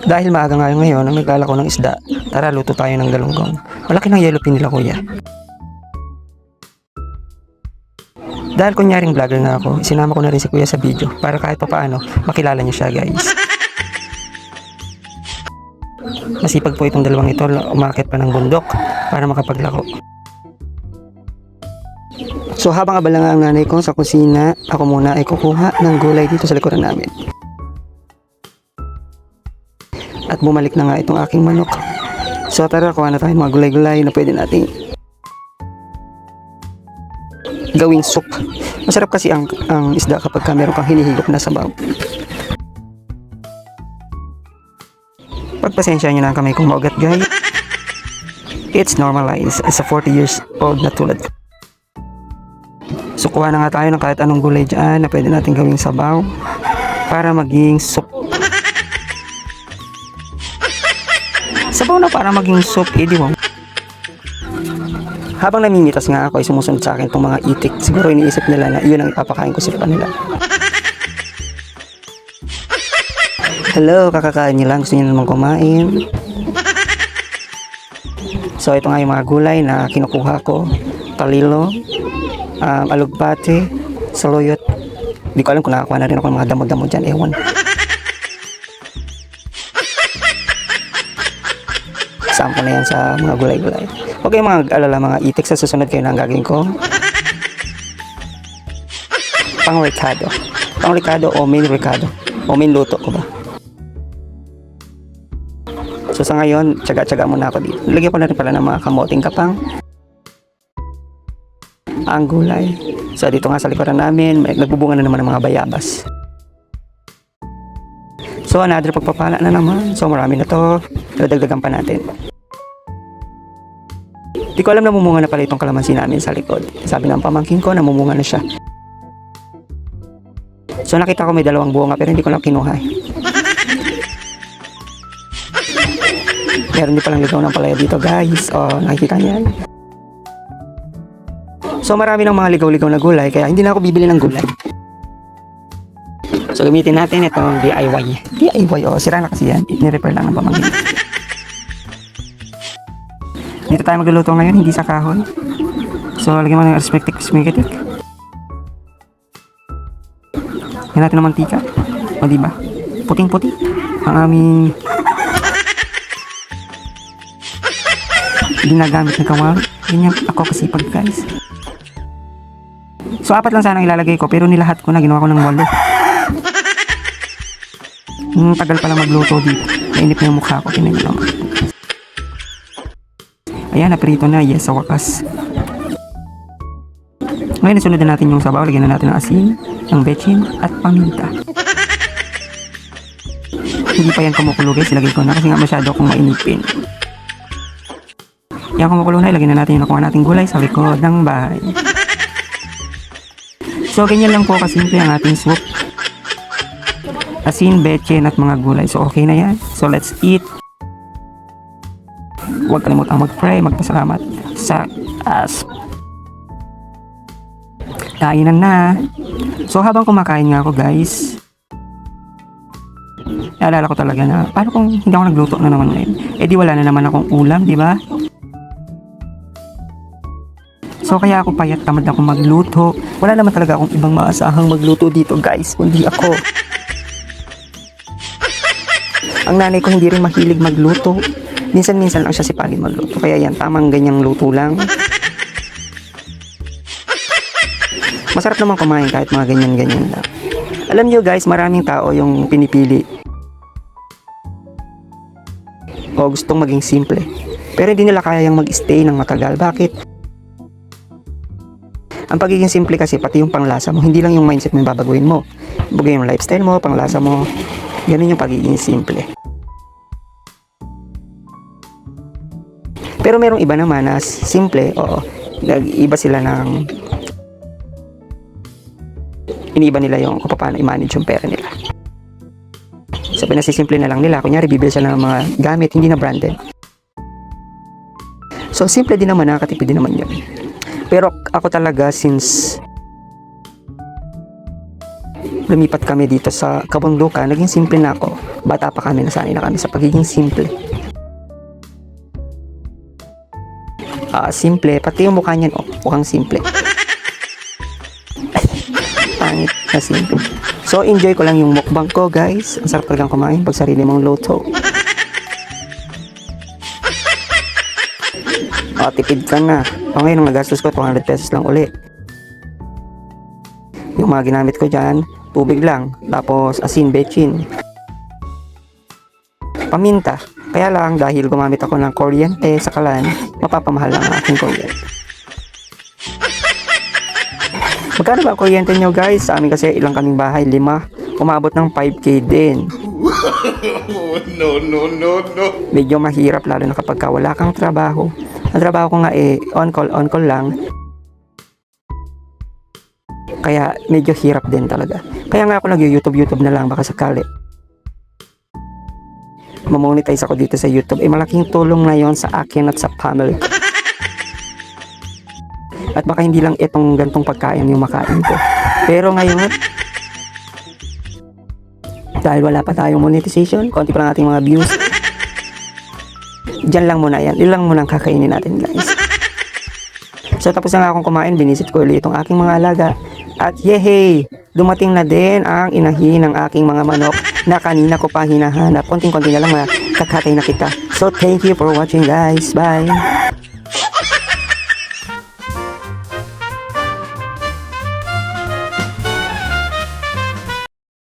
Dahil maaga nga ngayon, ang naglalako ng isda, tara luto tayo ng galunggong. Malaki ng yellow pin nila kuya. Dahil kunyaring vlogger nga ako, sinama ko na rin si kuya sa video para kahit pa paano makilala niyo siya guys. Masipag po itong dalawang ito, umakit pa ng bundok para makapaglako. So habang abala nga ang nanay ko sa kusina, ako muna ay kukuha ng gulay dito sa likuran namin. At bumalik na nga itong aking manok. So tara, kuha na tayo mga gulay-gulay na pwede nating gawing soup. Masarap kasi ang isda kapag meron kang hinihigop na sabaw. Pagpasensya nyo na ang kamay kong maugat guys. It's normalized as a 40 years old na tulad ko. So kuha na nga tayo ng kahit anong gulay dyan na pwede natin gawing sabaw para maging soup. Sabaw na para maging soup, edi mo. Habang namimitas nga ako ay sumusunod sa akin itong mga itik. Siguro iniisip nila na iyon ang ipapakain ko sa kanila. Hello, kakakain nyo lang. Gusto nyo naman kumain. So ito nga yung mga gulay na kinukuha ko. Talilo, alugbate, saluyot. Hindi ko alam kung nakakuha na rin ako ng mga damo-damo dyan. Ewan. Sampo na yan sa mga gulay-gulay. Huwag kayong mga alala mga itik, sa susunod kayo na ang gagawin ko. Pang-recado. Pang-recado o main recado. O main luto ko ba. So sa ngayon, tsaga-tsaga muna ako dito. Lagyan ko na rin pala ng mga kamoting kapang. Ang gulay. So dito nga sa likuran namin, nagbubunga na naman ng mga bayabas. So another pagpapala na naman. So marami na to. Dadagdagan pa natin. Di ko alam na mumunga na pala itong kalamansi namin sa likod. Sabi ng pamangkin ko, namumunga na siya. So nakita ko may dalawang bunga pero hindi ko lang kinuha. Meron din palang ligaw ng palaya dito guys. O nakikita niyan. So marami ng mga ligaw-ligaw na gulay kaya hindi na ako bibili ng gulay. So gamitin natin itong DIY. DIY o sira na kasi yan. Ni-repair lang ng pamangkin. Dito tayo magluluto ngayon, hindi sa kahoy. So, lagyan mo ng respective cosmetic. Yan natin ng mantika. O, diba? Puting-puti. Ang aming ginagamit na kawali. Ganyan ako kasi pag guys. So, 4 lang sana ilalagay ko, pero nilahat ko na, ginawa ko ng 8. Tagal pala magluto dito. Nainip na yung mukha ko, tinan nyo naman. Ayan, naprito na. Yes, sa wakas. Ngayon, sunod na natin yung sabaw. Lagyan na natin ng asin, ng bechin, at paminta. Hindi pa yan kumukulo guys. Ilagay ko na kasi nga masyado akong mainipin. Yan kumukulo na. Ilagay na natin yung nakuha nating gulay sa likod ng bahay. So, ganyan lang po kasimple ang ating soup. Asin, bechin, at mga gulay. So, okay na yan. So, let's eat. Huwag kalimutang mag-pray, magpasalamat sa kainan na. So habang kumakain nga ako guys, naalala ko talaga na paano kung hindi ako nagluto na naman ngayon, eh di wala na naman akong ulam, di ba? So kaya ako payat, tamad ako magluto. Wala naman talaga akong ibang maasahang magluto dito guys, kundi ako. Ang nanay ko hindi rin mahilig magluto. Minsan-minsan lang siya sipagin magluto. Kaya yan, tamang ganyang luto lang. Masarap naman kumain kahit mga ganyan-ganyan lang. Alam nyo guys, maraming tao yung pinipili o gustong maging simple. Pero hindi nila kayang mag-stay ng matagal. Bakit? Ang pagiging simple kasi, pati yung panglasa mo. Hindi lang yung mindset mo yung babaguhin mo. Bagay yung lifestyle mo, panglasa mo. Ganun yung pagiging simple. Pero merong iba naman na simple, oo, nag-iba sila ng iniba nila yung kung paano i-manage yung pera nila. So pinasisimple na lang nila, kunyari bibili sila ng mga gamit hindi na branded. So simple din naman, nakakatipid din naman yun. Pero ako talaga, since lumipat kami dito sa kabundukan, naging simple na ako. Bata pa kami, nasanay na kami sa pagiging simple. Simple, pati yung mukha niyan, mukhang simple. Pangit na simple. So, enjoy ko lang yung mukbang ko, guys. Ang sarap talagang kumain pag sarili mong luto. Tipid ka na. Ngayon, ang nagastos ko, 200 pesos lang uli. Yung mga ginamit ko dyan, tubig lang, tapos asin, bechin, paminta. Kaya lang, dahil gumamit ako ng kuryente sa kalan, mapapamahal lang ang aking kuryente. Magkano ba ang kuryente nyo, guys? Sa amin kasi ilang kaming bahay, 5. Umabot ng 5K din. No. Medyo mahirap lalo na kapag wala kang trabaho. Ang trabaho ko nga on call lang. Kaya medyo hirap din talaga. Kaya nga ako nag-YouTube na lang baka sakali. Mamonetize ako dito sa YouTube. Malaking tulong na yon sa akin at sa family. At baka hindi lang itong gantong pagkain yung makain ko. Pero ngayon, dahil wala pa tayong monetization, konti pa lang ating mga views, dyan lang muna yan. Ilang muna ang kakainin natin, guys. So tapos na nga akong kumain, binisit ko ulit itong aking mga alaga. At yehey! Dumating na din ang inahin ng aking mga manok na kanina ko pa hinahanap. Konting-konti na lang kakatay na kita. So thank you for watching, guys. Bye!